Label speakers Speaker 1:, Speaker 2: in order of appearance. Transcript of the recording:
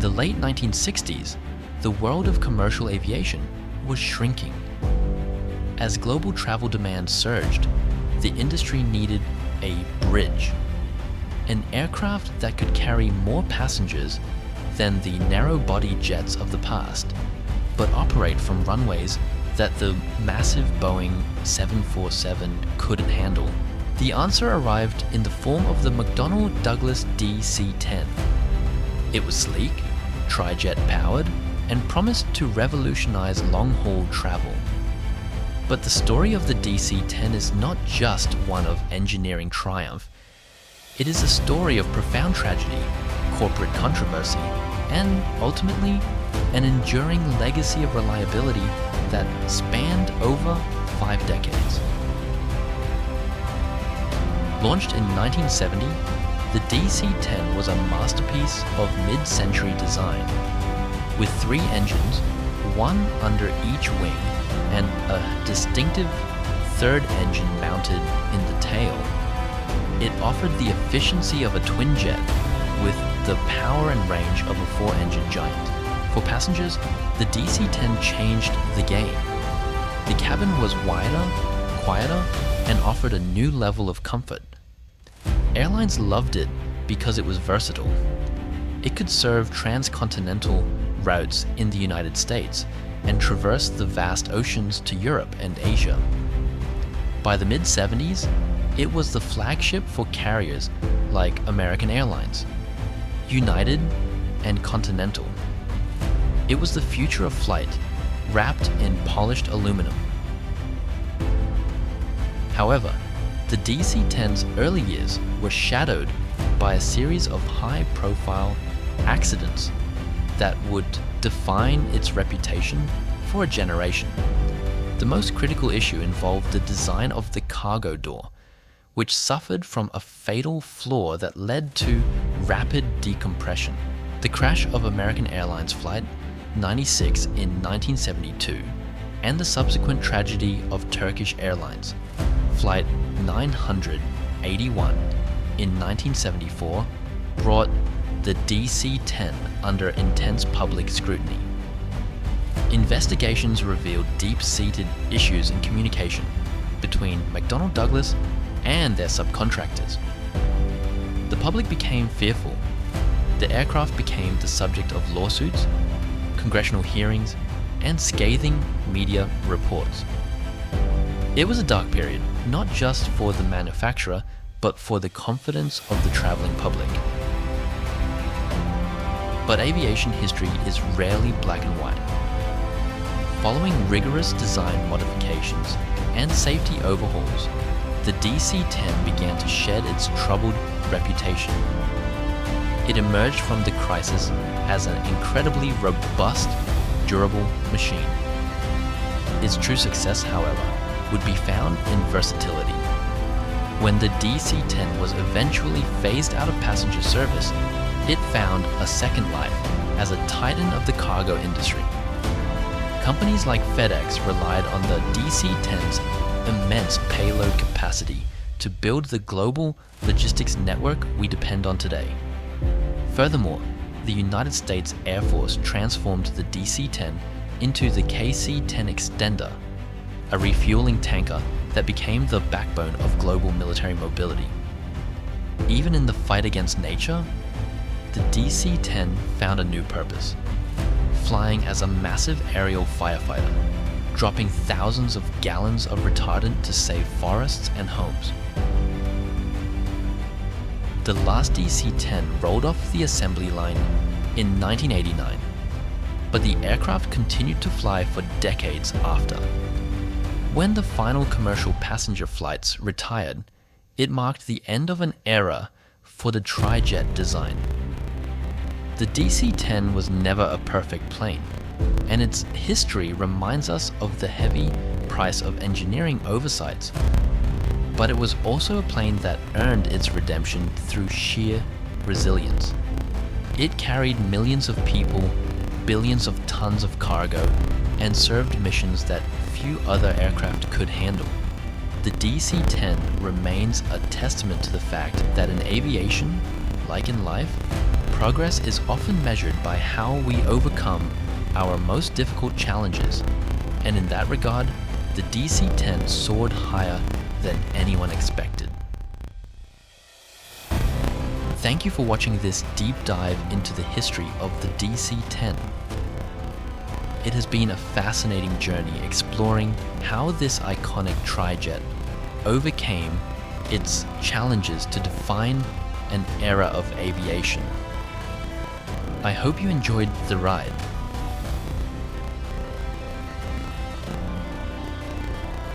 Speaker 1: the late 1960s, the world of commercial aviation was shrinking. As global travel demand surged, the industry needed a bridge, an aircraft that could carry more passengers than the narrow-body jets of the past, but operate from runways that the massive Boeing 747 couldn't handle. The answer arrived in the form of the McDonnell Douglas DC-10. It was sleek, tri-jet powered, and promised to revolutionize long-haul travel. But the story of the DC-10 is not just one of engineering triumph. It is a story of profound tragedy, corporate controversy, and ultimately, an enduring legacy of reliability that spanned over 5 decades. Launched in 1970, the DC-10 was a masterpiece of mid-century design. With 3 engines, one under each wing, and a distinctive third engine mounted in the tail, it offered the efficiency of a twin jet with the power and range of a 4-engine giant. For passengers, the DC-10 changed the game. The cabin was wider, quieter, and offered a new level of comfort. Airlines loved it because it was versatile. It could serve transcontinental routes in the United States and traverse the vast oceans to Europe and Asia. By the mid-70s, it was the flagship for carriers like American Airlines, United, and Continental. It was the future of flight, wrapped in polished aluminum. However, the DC-10's early years were shadowed by a series of high-profile accidents that would define its reputation for a generation. The most critical issue involved the design of the cargo door, which suffered from a fatal flaw that led to rapid decompression. The crash of American Airlines Flight 96 in 1972 and the subsequent tragedy of Turkish Airlines Flight 981 in 1974 brought the DC-10 under intense public scrutiny. Investigations revealed deep-seated issues in communication between McDonnell Douglas and their subcontractors. The public became fearful. The aircraft became the subject of lawsuits, congressional hearings, and scathing media reports. It was a dark period, not just for the manufacturer, but for the confidence of the traveling public. But aviation history is rarely black and white. Following rigorous design modifications and safety overhauls, the DC-10 began to shed its troubled reputation. It emerged from the crisis as an incredibly robust, durable machine. Its true success, however, would be found in versatility. When the DC-10 was eventually phased out of passenger service, it found a second life as a titan of the cargo industry. Companies like FedEx relied on the DC-10's immense payload capacity to build the global logistics network we depend on today. Furthermore, the United States Air Force transformed the DC-10 into the KC-10 Extender, a refueling tanker that became the backbone of global military mobility. Even in the fight against nature, the DC-10 found a new purpose, flying as a massive aerial firefighter, dropping thousands of gallons of retardant to save forests and homes. The last DC-10 rolled off the assembly line in 1989, but the aircraft continued to fly for decades after. When the final commercial passenger flights retired, it marked the end of an era for the tri-jet design. The DC-10 was never a perfect plane, and its history reminds us of the heavy price of engineering oversights. But it was also a plane that earned its redemption through sheer resilience. It carried millions of people, billions of tons of cargo, and served missions that few other aircraft could handle. The DC-10 remains a testament to the fact that in aviation, like in life, Progress is often measured by how we overcome our most difficult challenges, and in that regard, the DC-10 soared higher than anyone expected. Thank you for watching this deep dive into the history of the DC-10. It has been a fascinating journey exploring how this iconic trijet overcame its challenges to define an era of aviation. I hope you enjoyed the ride.